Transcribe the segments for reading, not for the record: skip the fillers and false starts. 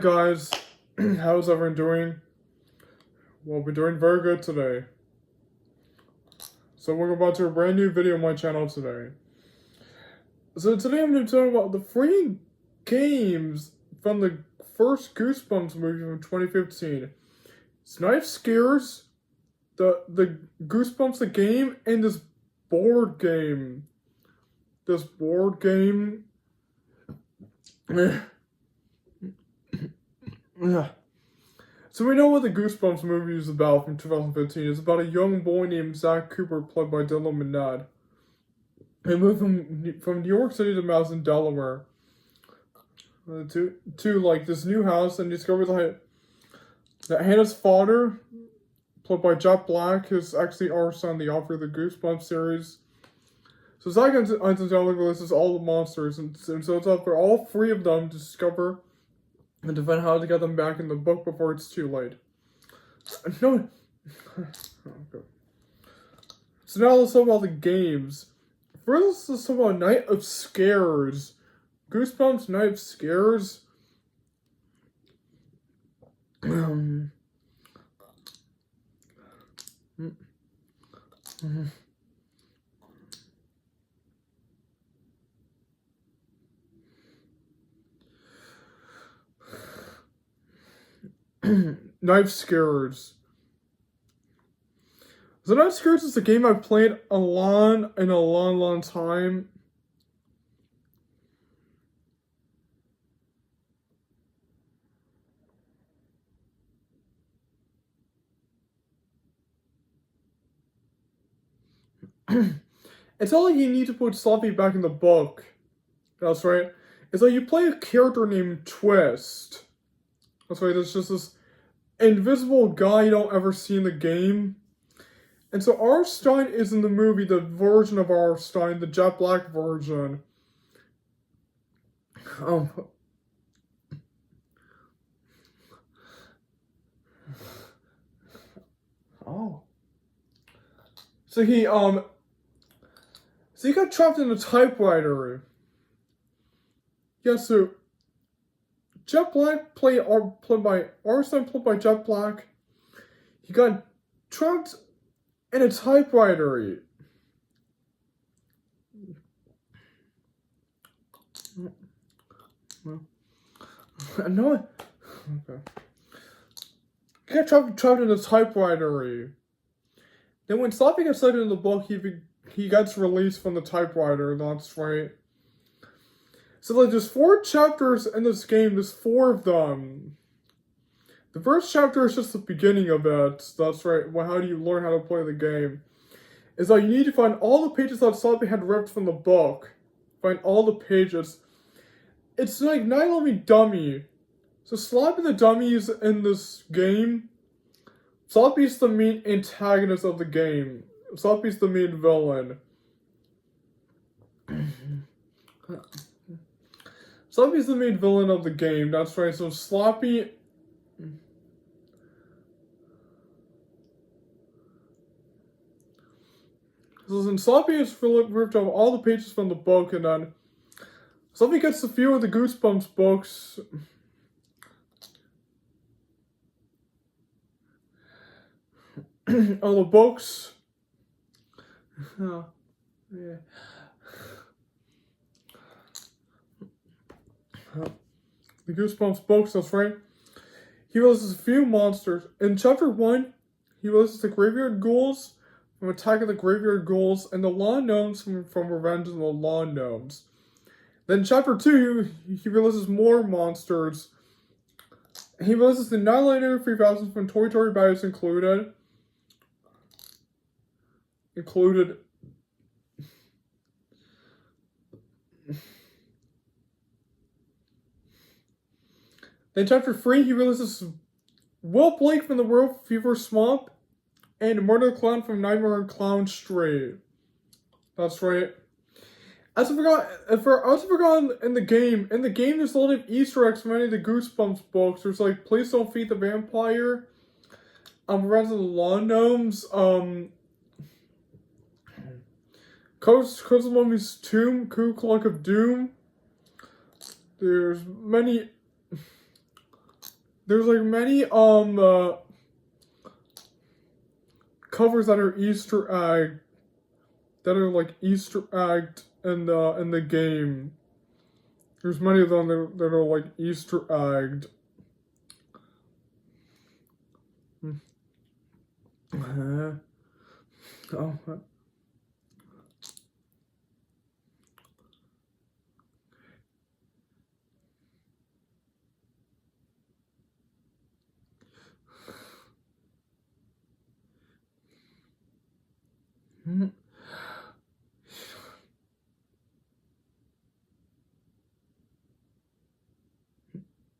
Guys, how's everyone doing? Well, we're doing very good today. So we're about to do a brand new video on my channel today. So today I'm going to talk about the free games from the first Goosebumps movie from 2015. It's Knife Scares, the Goosebumps the game, and this board game. So we know what the Goosebumps movie is about from 2015. It's about a young boy named Zach Cooper, played by Dylan Minnette. He moved from New York City to Madison, Delaware, to like this new house, and discovers that Hannah's father, played by Jack Black, is actually our son, the author of the Goosebumps series. So Zach accidentally releases all the monsters, and so it's up for all three of them to discover and defend how to get them back in the book before it's too late. No. Okay. So now let's talk about the games. First, let's talk about Night of Scares. Goosebumps Night of Scares. Knife Scares. So Knife Scares is a game I've played in a long time. It's not like you need to put Sloppy back in the book. That's right. It's like you play a character named Twist. That's right, there's just this invisible guy you don't ever see in the game. And so Arstein is in the movie, the version of Arstein, the Jet Black version. So he got trapped in a typewriter. Yeah, so Jet Black played by Arstein, played by Jet Black. He got trapped in a typewriter. No. Okay. He got trapped in a typewriter. Then when Sloppy gets let in the book, he gets released from the typewriter. That's right. So like, there's 4 chapters in this game. There's 4 of them. The first chapter is just the beginning of it. That's right. Well, how do you learn how to play the game? It's like you need to find all the pages that Sloppy had ripped from the book. Find all the pages. It's like Night Loving Dummy. So Sloppy the Dummy is in this game. Sloppy's the main antagonist of the game. Sloppy's the main villain. Sloppy's the main villain of the game. That's right. So Sloppy. So Sloppy is ripped off all the pages from the book, and then Sloppy gets a few of the Goosebumps books. All the books. Oh, yeah. The Goosebumps books, that's right. He releases a few monsters. In chapter 1, he releases the Graveyard Ghouls from Attack of the Graveyard Ghouls and the Lawn Gnomes from Revenge of the Lawn Gnomes. Then chapter 2, he releases more monsters. He releases the Annihilator 3000 from Toy Story Battles included. Then chapter 3, he releases Will Blake from the World Fever Swamp and Murder Clown from Nightmare on Clown Street. That's right. As I forgot in the game there's a lot of Easter eggs from many of the Goosebumps books. There's like Please Don't Feed the Vampire, Revenge of the Lawn Gnomes, Curse of the Mummy's Tomb, Ku Klux of Doom. There's many there's like many covers that are Easter egg, that are like Easter egged in the game. There's many of them that are like Easter egged. Oh.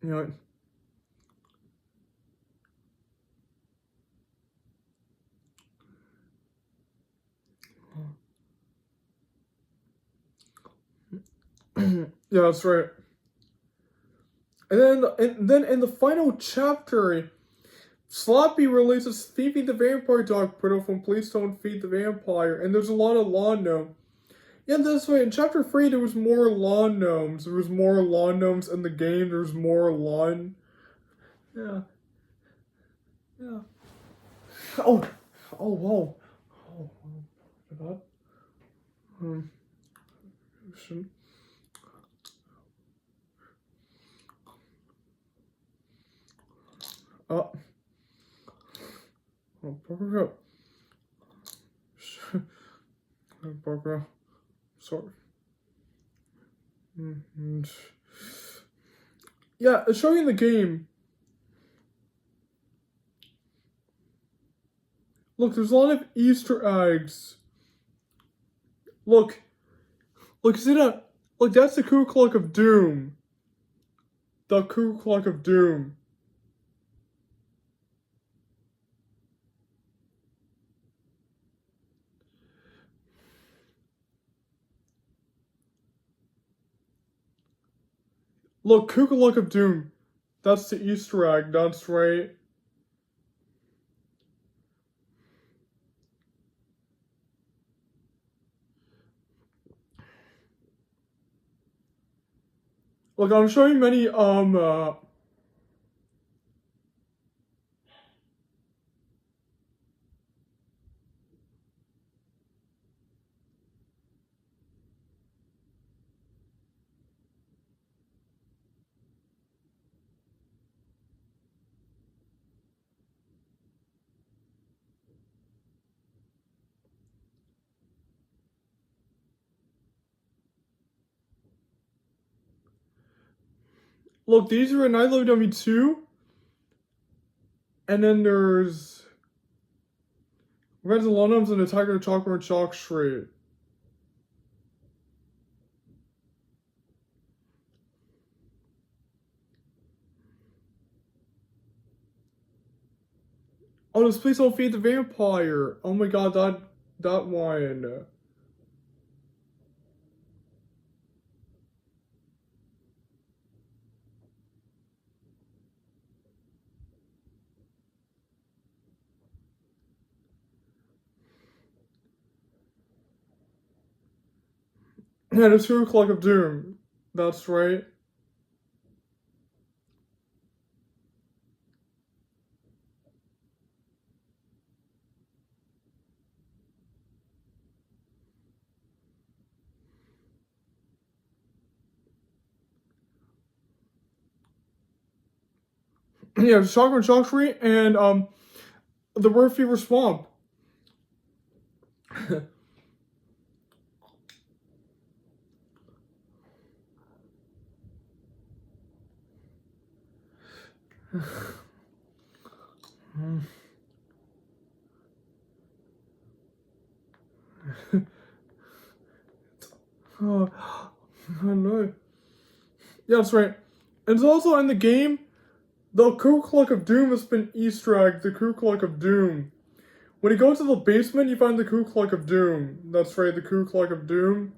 You know what? Yeah, that's right. And then in the final chapter, Sloppy releases Phoebe the Vampire Dog put from Please Don't Feed the Vampire, and there's a lot of lawn gnome. Yeah, that's right. In chapter 3, there was more lawn gnomes. There was more lawn gnomes in the game. There was more lawn. Yeah. Yeah. Oh. Oh, whoa. Oh, I forgot. Shouldn't. Oh. Oh, Barbara. Barbara. Sorry. Yeah, showing in the game. Look, there's a lot of Easter eggs. Look, see that? Look, that's the Ku Klux of Doom. The Ku Klux of Doom. Look, Ku Klux of Doom. That's the Easter egg, that's right. Look, I'm showing many, look, these are in Night Love W2. And then there's Red Aluminums and the Tiger Chocolate Chalk Street. Oh, this Please Don't Feed the Vampire. Oh my god, that one. Yeah, the 2 o'clock of Doom. That's right. Yeah, the Chocolate Chalk Street and the Bird Fever Swamp. Oh, no. Yeah, that's right. And it's also in the game, the Ku Klux of Doom has been Easter egg, the Ku Klux of Doom. When you go to the basement, you find the Ku Klux of Doom. That's right, the Ku Klux of Doom.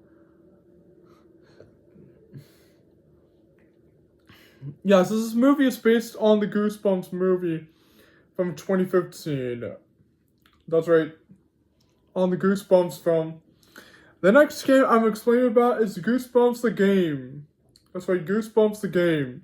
Yes, this movie is based on the Goosebumps movie from 2015. That's right, on the Goosebumps film. The next game I'm explaining about is Goosebumps the Game. That's right, Goosebumps the Game.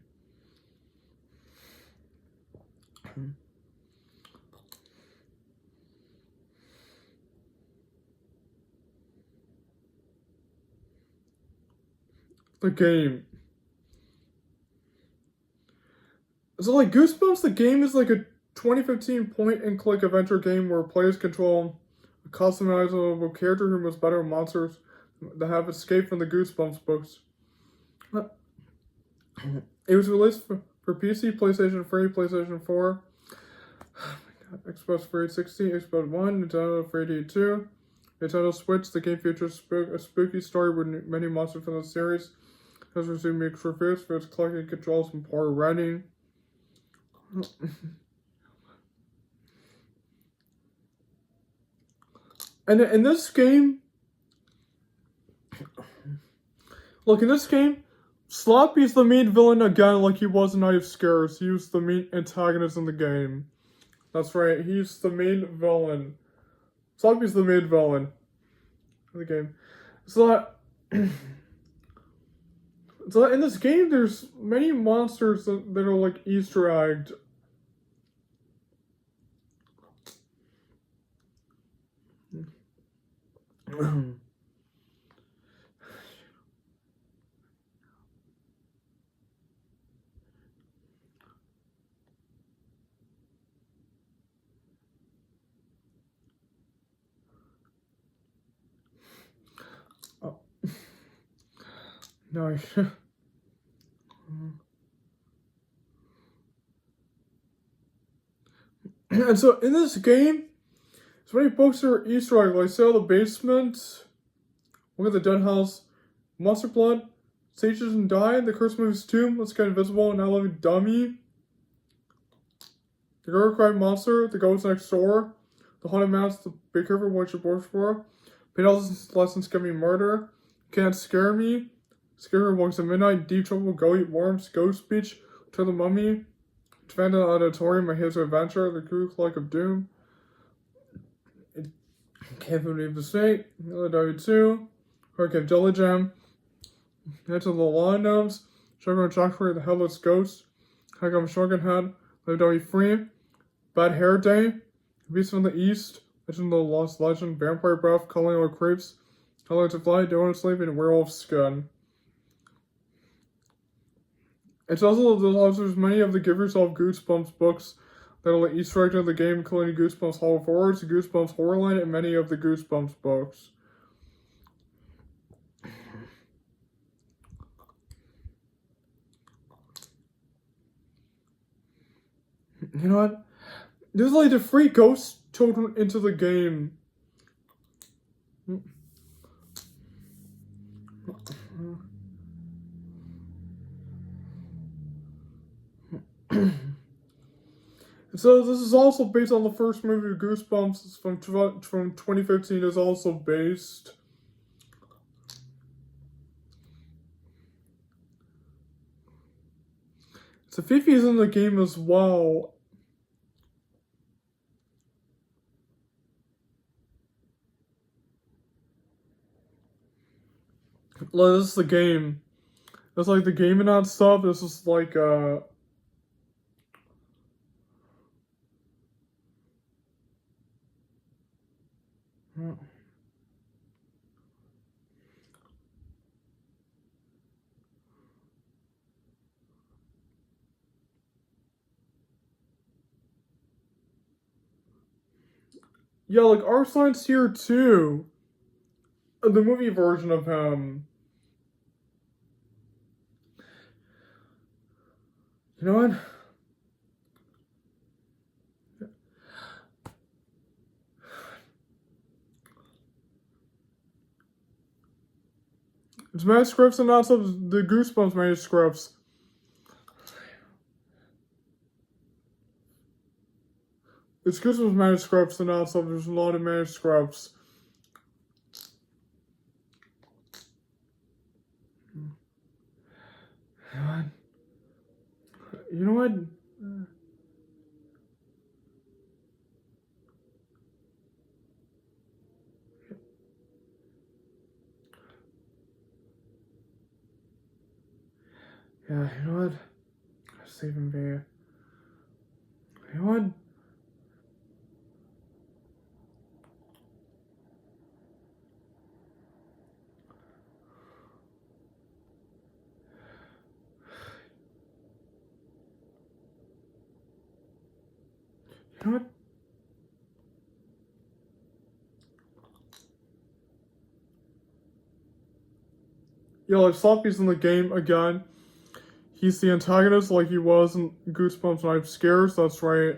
The game. So, like, Goosebumps, the game is like a 2015 point-and-click adventure game where players control a customizable character who must battle monsters that have escaped from the Goosebumps books. It was released for PC, PlayStation 3, PlayStation 4, Xbox 360, Xbox One, Nintendo 3D2, Nintendo Switch. The game features a spooky story with many monsters from the series. It has received mixed reviews for its collecting controls and poor writing. And in this game, look, in this game, Sloppy's the main villain again, like he was in Night of Scares. He was the main antagonist in the game. That's right, he's the main villain. Sloppy's the main villain in the game. So in this game, there's many monsters that are like Easter egged. Oh. No, and so in this game, so many books are Easter eggs. Like, Sail the Basement, Look at the Dead House, Monster Blood, Sage Doesn't Die, The Curse Moves Tomb, Let's Get Invisible, and I Love You Dummy, The Girl Who Cried Monster, The Ghost Next Door, The Haunted Mouse, The Be Careful What You Wish For, Paid Lessons Give Me Murder, Can't Scare Me, Scary Walks at Midnight, Deep Trouble, Go Eat Worms, Ghost Speech, To the Mummy, Defendant Auditorium, My Hazel Adventure, The Crew Clock of Doom, Can't Believe the Snake, LW2, Hurricane Jelly Jam, Head to the Law Gnomes, Sugar and Chocolate, The Headless Ghost, Hagam Shogunhead, LW3, Bad Hair Day, Beast from the East, Legend of the Lost Legend, Vampire Breath, Calling All Creeps, Hello to Fly, Donut Sleep, and Werewolf Skin. It's also there's many of the Give Yourself Goosebumps books that are like Easter eggs in the game, including Goosebumps Hall of Horrors, Goosebumps Horrorland, and many of the Goosebumps books. You know what? There's like the free ghost children into the game. So this is also based on the first movie, Goosebumps, from 2015. Is also based. So Fifi's in the game as well. Like, this is the game. It's like the game and that stuff. This is like yeah, like Arsenal's here too. The movie version of him. You know what? It's manuscripts and not some the Goosebumps manuscripts. It's Goosebumps manuscripts and not some. There's a lot of manuscripts. You know what? Yeah, you know what? Save him there. You know You know what? Yeah, like Sloppy's in the game again. He's the antagonist like he was in Goosebumps Night Scares, that's right.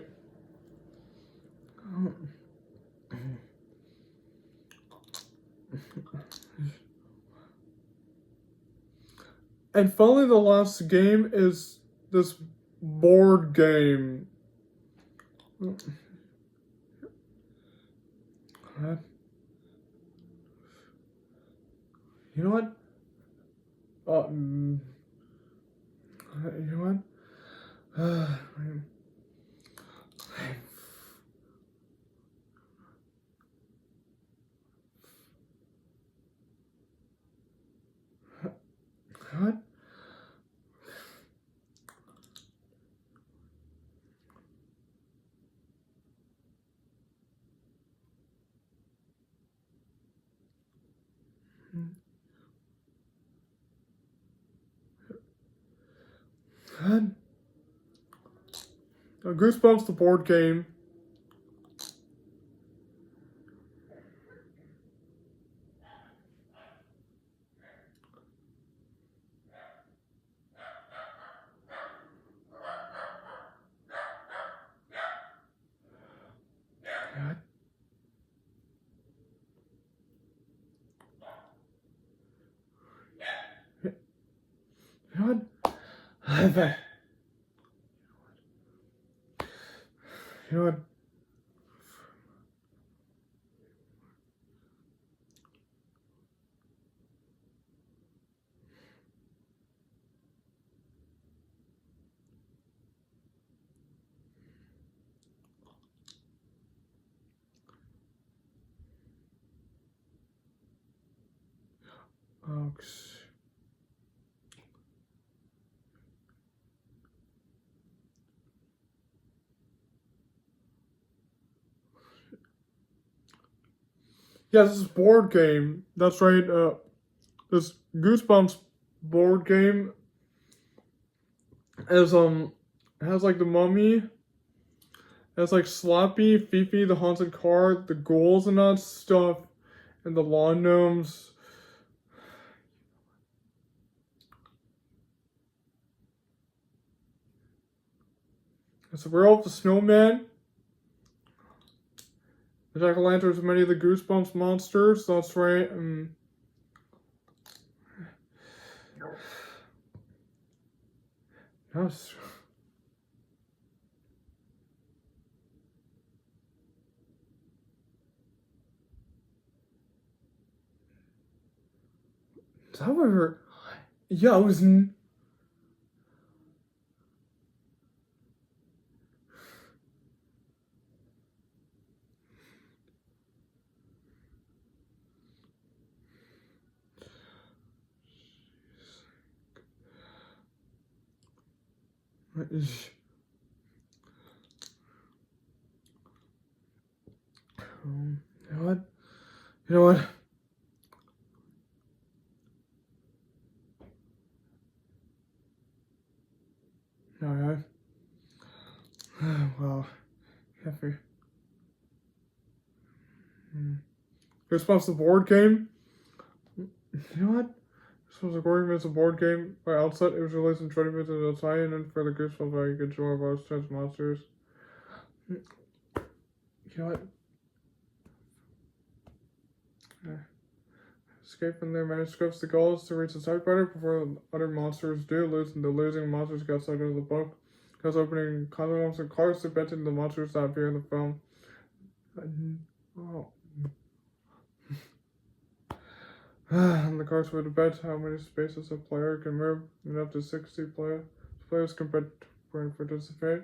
And finally, the last game is this board game. You know what? You know what? What? Goosebumps the board game. You know what? You know what? Yeah, this is board game. That's right. This Goosebumps board game is has like the mummy, has like Sloppy, Fifi, the haunted car, the ghouls and that stuff, and the lawn gnomes. It's the werewolf, the snowman, the jack-o'-lanterns, many of the Goosebumps monsters. That's right. Yes. However, yeah, it was. You know what? You know what? Alright. Well, happy. Goosebumps the board game. You know what? Goosebumps the board game is a board game. By outset, it was released in 2015 as a tie-in and for the Goosebumps where you could join about strange monsters. You know what? Escape from their manuscripts. The goal is to reach the typewriter before the other monsters do. The losing monsters get sucked into the book. Because opening consequences and cards to bet into the monsters that appear in the film. Oh. And the cards would bet how many spaces a player can move, and up to 60 players can participate.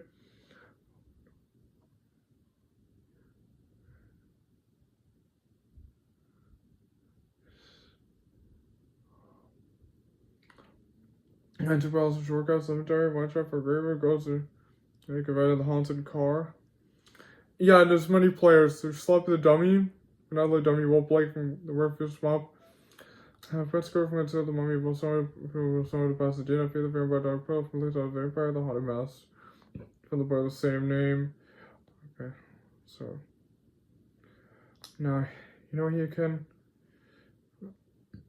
Enter Bell's Shortcut Cemetery, watch out for Graver, goes to make a ride of the haunted car. Yeah, and there's many players. There's Sloppy the Dummy, another dummy, Will Blake from the Refuse Swamp. Prince Girl from Into the Mummy, will someone to Pasadena, Fear the Vampire Dog Pearl from Police of the Vampire, the Haunted Mouse from the boy of the same name. Okay, so now you know you can.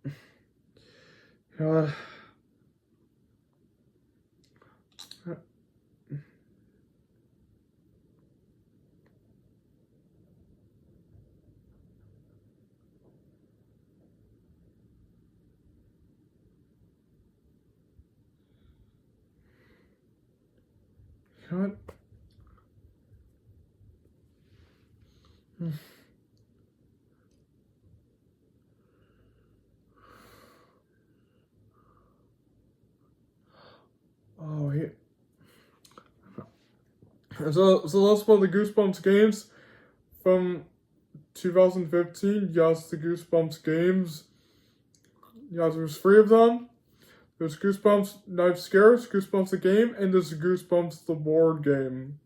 You know what? You know what? Oh, he. So let's play the Goosebumps games from 2015. Yes, the Goosebumps games. Yes, there's 3 of them. There's Goosebumps Knife Scares, Goosebumps the game, and there's Goosebumps the board game.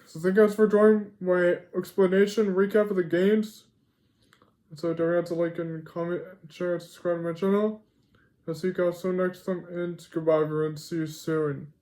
So thank you guys for joining my explanation, recap of the games. So don't forget to like and comment, share, and subscribe to my channel. I'll see you guys soon next time, and goodbye everyone. See you soon.